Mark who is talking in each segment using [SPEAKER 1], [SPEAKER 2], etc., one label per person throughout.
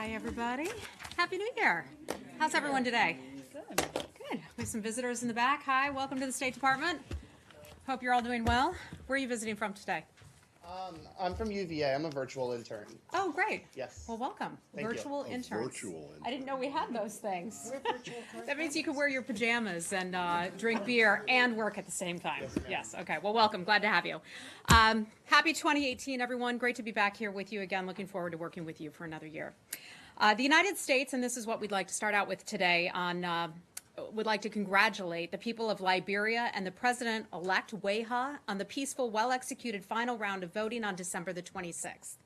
[SPEAKER 1] Hi, everybody. Happy New Year. How's everyone today?
[SPEAKER 2] Good.
[SPEAKER 1] Good. We have some visitors in the back. Hi, welcome to the State Department. Hope you're all doing well. Where are you visiting from today?
[SPEAKER 3] I'm from UVA. I'm a virtual intern.
[SPEAKER 1] Oh, great.
[SPEAKER 3] Yes.
[SPEAKER 1] Well, welcome.
[SPEAKER 3] Thank you.
[SPEAKER 1] Virtual
[SPEAKER 3] A
[SPEAKER 1] interns.
[SPEAKER 4] virtual intern.
[SPEAKER 1] I didn't know we had those things. That means you can wear your pajamas and drink beer and work at the same time. Yes. Okay. Well, welcome. Glad to have you. Happy 2018, everyone. Great to be back here with you again. Looking forward to working with you for another year. The United States, and this is what we'd like to start out with today would like to congratulate the people of Liberia and the President-elect Weha on the peaceful, well-executed final round of voting on December the 26th.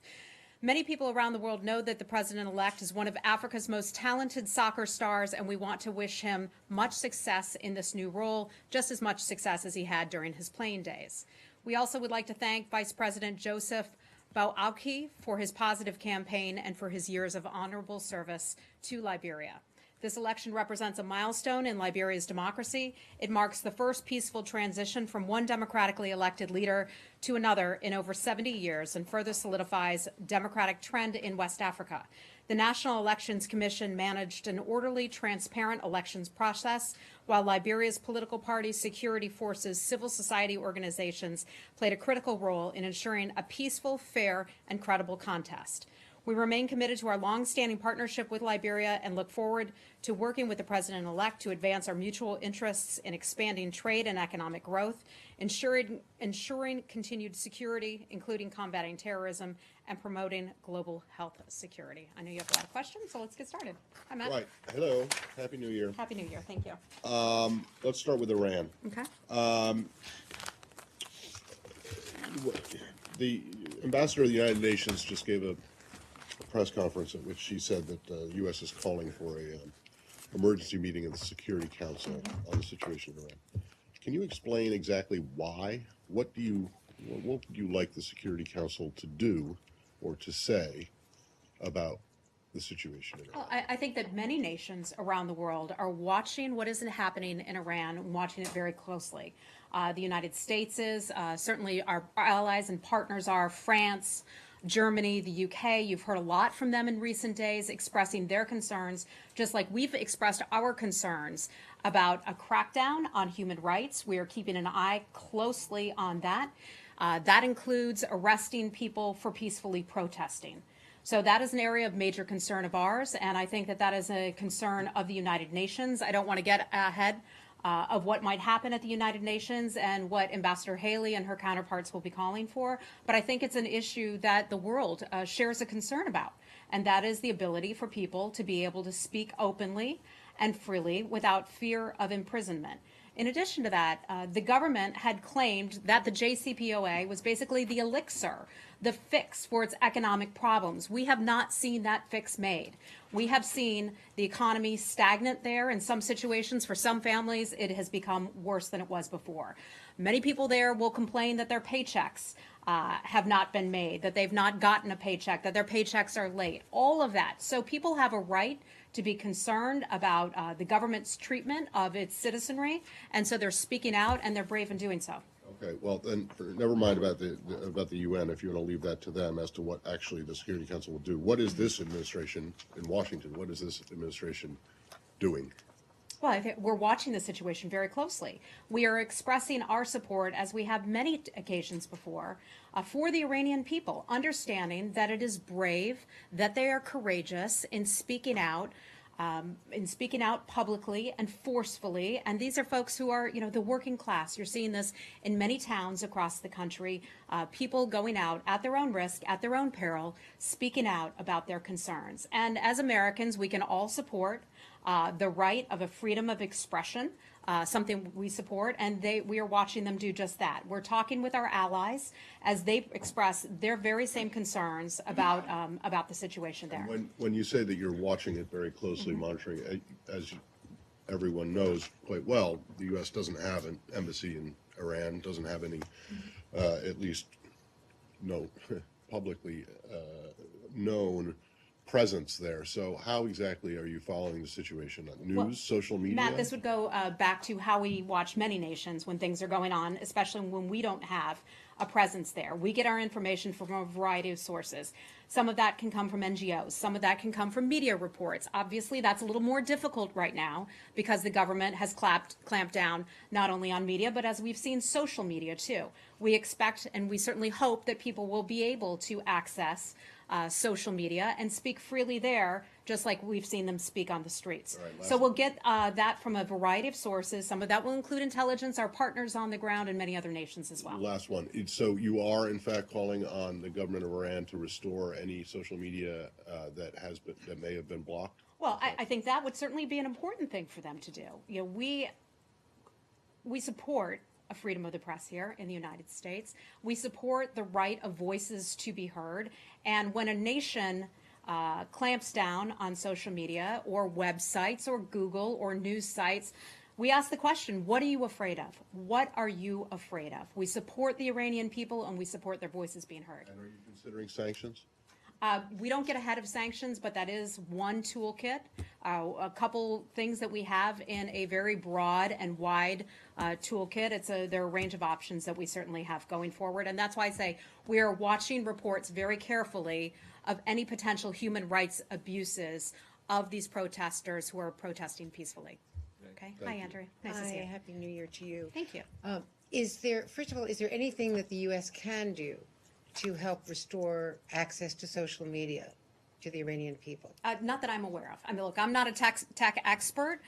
[SPEAKER 1] Many people around the world know that the President-elect is one of Africa's most talented soccer stars, and we want to wish him much success in this new role, just as much success as he had during his playing days. We also would like to thank Vice President Joseph Boakai for his positive campaign and for his years of honorable service to Liberia. This election represents a milestone in Liberia's democracy. It marks the first peaceful transition from one democratically elected leader to another in over 70 years and further solidifies democratic trend in West Africa. The National Elections Commission managed an orderly, transparent elections process, while Liberia's political parties, security forces, civil society organizations played a critical role in ensuring a peaceful, fair, and credible contest. We remain committed to our long-standing partnership with Liberia and look forward to working with the President-elect to advance our mutual interests in expanding trade and economic growth, ensuring continued security, including combating terrorism, and promoting global health security. I know you have a lot of questions, so let's get started. Hi, Matt.
[SPEAKER 4] Right. Hello. Happy New Year.
[SPEAKER 1] Happy New Year. Thank you.
[SPEAKER 4] Let's start with Iran.
[SPEAKER 1] Okay.
[SPEAKER 4] The ambassador of the United Nations just gave a press conference at which she said that the U.S. is calling for a emergency meeting of the Security Council on the situation in Iran. Can you explain exactly why? What would you like the Security Council to do or to say about the situation in Iran?
[SPEAKER 1] Well, I think that many nations around the world are watching what is happening in Iran and watching it very closely. The United States is, certainly our allies and partners are France, Germany, the UK. You've heard a lot from them in recent days expressing their concerns, just like we've expressed our concerns about a crackdown on human rights. We are keeping an eye closely on that. That includes arresting people for peacefully protesting. So that is an area of major concern of ours, and I think that that is a concern of the United Nations. I don't want to get ahead of what might happen at the United Nations and what Ambassador Haley and her counterparts will be calling for, but I think it's an issue that the world shares a concern about, and that is the ability for people to be able to speak openly and freely without fear of imprisonment. In addition to that, the government had claimed that the JCPOA was basically the elixir, the fix for its economic problems. We have not seen that fix made. We have seen the economy stagnant there. In some situations, for some families, it has become worse than it was before. Many people there will complain that their paychecks have not been made, that they've not gotten a paycheck, that their paychecks are late, all of that. So people have a right to be concerned about the government's treatment of its citizenry, and so they're speaking out, and they're brave in doing so.
[SPEAKER 4] Okay, well then, never mind about the UN. If you want to leave that to them as to what actually the Security Council will do. What is this administration in Washington? What is this administration doing?
[SPEAKER 1] Well, I think we're watching the situation very closely. We are expressing our support, as we have many occasions before, for the Iranian people, understanding that it is brave, that they are courageous in speaking out publicly and forcefully. And these are folks who are, the working class. You're seeing this in many towns across the country, people going out at their own risk, at their own peril, speaking out about their concerns. And as Americans, we can all support the right of a freedom of expression, something we support, and we are watching them do just that. We're talking with our allies as they express their very same concerns about the situation there.
[SPEAKER 4] When you say that you're watching it very closely, monitoring it, as everyone knows quite well, the U.S. doesn't have an embassy in Iran, doesn't have any, at least no publicly known presence there. So how exactly are you following the situation? News, social media?
[SPEAKER 1] Matt, this would go back to how we watch many nations when things are going on, especially when we don't have a presence there. We get our information from a variety of sources. Some of that can come from NGOs. Some of that can come from media reports. Obviously, that's a little more difficult right now because the government has clamped down not only on media, but as we've seen, social media too. We expect and we certainly hope that people will be able to access social media and speak freely there, just like we've seen them speak on the streets.
[SPEAKER 4] Right,
[SPEAKER 1] so we'll get that from a variety of sources. Some of that will include intelligence, our partners on the ground, and many other nations as well.
[SPEAKER 4] Last one. So you are, in fact, calling on the government of Iran to restore any social media that may have been blocked?
[SPEAKER 1] Well, I think that would certainly be an important thing for them to do. You know, we support a freedom of the press here in the United States. We support the right of voices to be heard. And when a nation clamps down on social media or websites or Google or news sites, we ask the question, what are you afraid of? What are you afraid of? We support the Iranian people and we support their voices being heard.
[SPEAKER 4] And are you considering sanctions?
[SPEAKER 1] We don't get ahead of sanctions, but that is one toolkit. A couple things that we have in a very broad and wide toolkit. There are a range of options that we certainly have going forward. And that's why I say we are watching reports very carefully of any potential human rights abuses of these protesters who are protesting peacefully. Okay. Hi, Andrea. Nice to see you.
[SPEAKER 2] Happy New Year to you.
[SPEAKER 1] Thank you.
[SPEAKER 2] First of all, is there anything that the U.S. can do to help restore access to social media to the Iranian people?
[SPEAKER 1] Not that I'm aware of. I mean, look, I'm not a tech expert.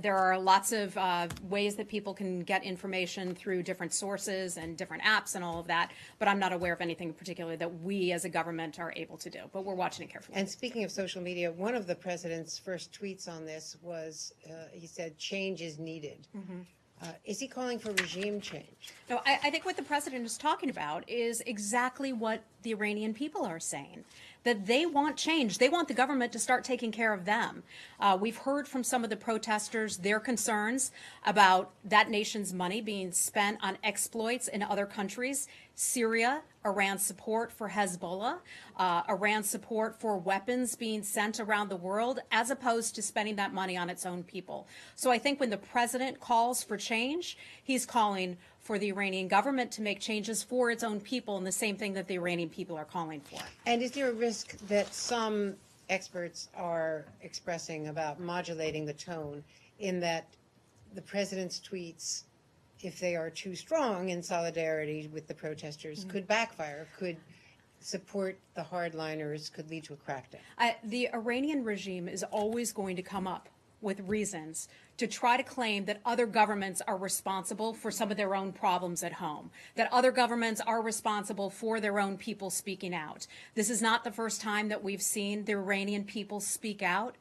[SPEAKER 1] There are lots of ways that people can get information through different sources and different apps and all of that, but I'm not aware of anything particularly that we as a government are able to do, but we're watching it carefully.
[SPEAKER 2] And speaking of social media, one of the president's first tweets on this was, he said, change is needed. Mm-hmm. Is he calling for regime change?
[SPEAKER 1] No, I think what the president is talking about is exactly what the Iranian people are saying, that they want change. They want the government to start taking care of them. We've heard from some of the protesters their concerns about that nation's money being spent on exploits in other countries. Syria, Iran's support for Hezbollah, Iran's support for weapons being sent around the world, as opposed to spending that money on its own people. So I think when the president calls for change, he's calling for the Iranian government to make changes for its own people, and the same thing that the Iranian people are calling for.
[SPEAKER 2] And is there a risk that some experts are expressing about modulating the tone, in that the president's tweets, if they are too strong in solidarity with the protesters, could backfire, could support the hardliners, could lead to a crackdown?
[SPEAKER 1] The Iranian regime is always going to come up with reasons to try to claim that other governments are responsible for some of their own problems at home, that other governments are responsible for their own people speaking out. This is not the first time that we've seen the Iranian people speak out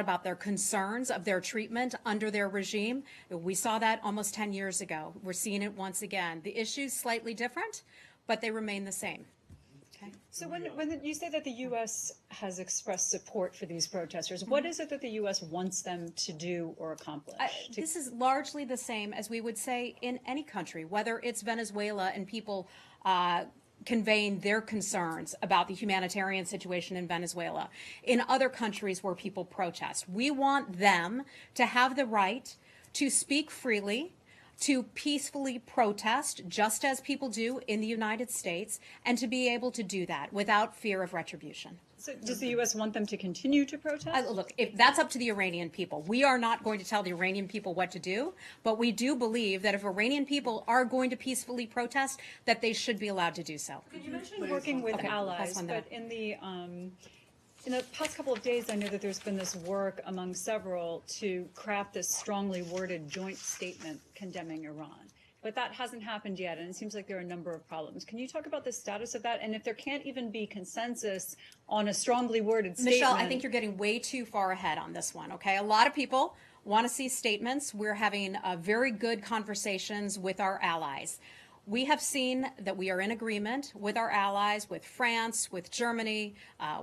[SPEAKER 1] about their concerns of their treatment under their regime. We saw that almost 10 years ago. We're seeing it once again. The issue's slightly different, but they remain the same. Okay.
[SPEAKER 5] So when you say that the U.S. has expressed support for these protesters, what is it that the U.S. wants them to do or accomplish?
[SPEAKER 1] This is largely the same as we would say in any country, whether it's Venezuela and people conveying their concerns about the humanitarian situation in Venezuela, in other countries where people protest. We want them to have the right to speak freely, to peacefully protest, just as people do in the United States, and to be able to do that without fear of retribution.
[SPEAKER 5] So does the U.S. want them to continue to protest?
[SPEAKER 1] Look, if that's up to the Iranian people. We are not going to tell the Iranian people what to do, but we do believe that if Iranian people are going to peacefully protest, that they should be allowed to do so.
[SPEAKER 5] You mentioned working with allies, but in the past couple of days, I know that there's been this work among several to craft this strongly worded joint statement condemning Iran. But that hasn't happened yet, and it seems like there are a number of problems. Can you talk about the status of that? And if there can't even be consensus on a strongly worded statement?
[SPEAKER 1] Michelle, I think you're getting way too far ahead on this one, okay? A lot of people want to see statements. We're having very good conversations with our allies. We have seen that we are in agreement with our allies, with France, with Germany,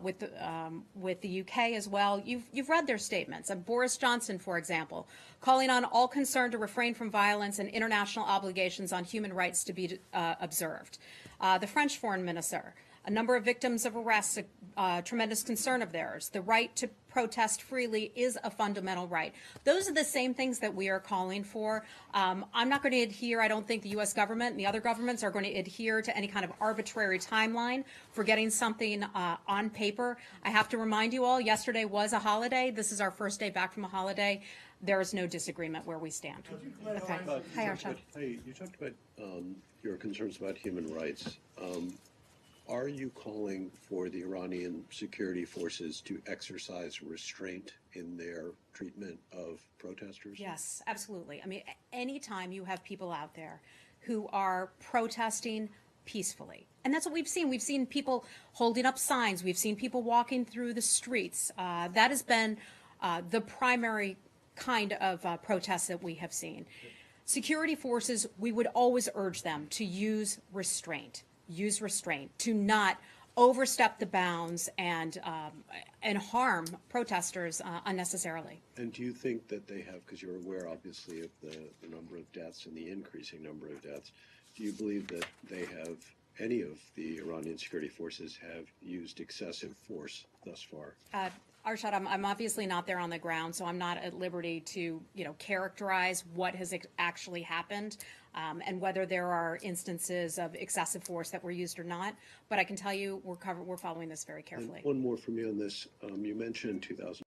[SPEAKER 1] with the UK as well. You've read their statements. Boris Johnson, for example, calling on all concerned to refrain from violence and international obligations on human rights to be observed. The French foreign minister a number of victims of arrests, a tremendous concern of theirs. The right to protest freely is a fundamental right. Those are the same things that we are calling for. I'm not going to adhere, I don't think the U.S. government and the other governments are going to adhere to any kind of arbitrary timeline for getting something on paper. I have to remind you all, yesterday was a holiday. This is our first day back from a holiday. There is no disagreement where we stand. Okay. Hi, Arshad.
[SPEAKER 6] Hey, you talked about your concerns about human rights. Are you calling for the Iranian security forces to exercise restraint in their treatment of protesters?
[SPEAKER 1] Yes, absolutely. I mean, anytime you have people out there who are protesting peacefully, and that's what we've seen. We've seen people holding up signs. We've seen people walking through the streets. That has been the primary kind of protests that we have seen. Security forces, we would always urge them to use restraint, to not overstep the bounds and harm protesters unnecessarily.
[SPEAKER 6] And do you think that they have, because you're aware obviously of the number of deaths and the increasing number of deaths, do you believe that they have, any of the Iranian security forces have used excessive force thus far?
[SPEAKER 1] Arshad, I'm obviously not there on the ground, so I'm not at liberty to, characterize what has actually happened and whether there are instances of excessive force that were used or not. But I can tell you we're following this very carefully.
[SPEAKER 6] And one more from me on this. You mentioned 2000.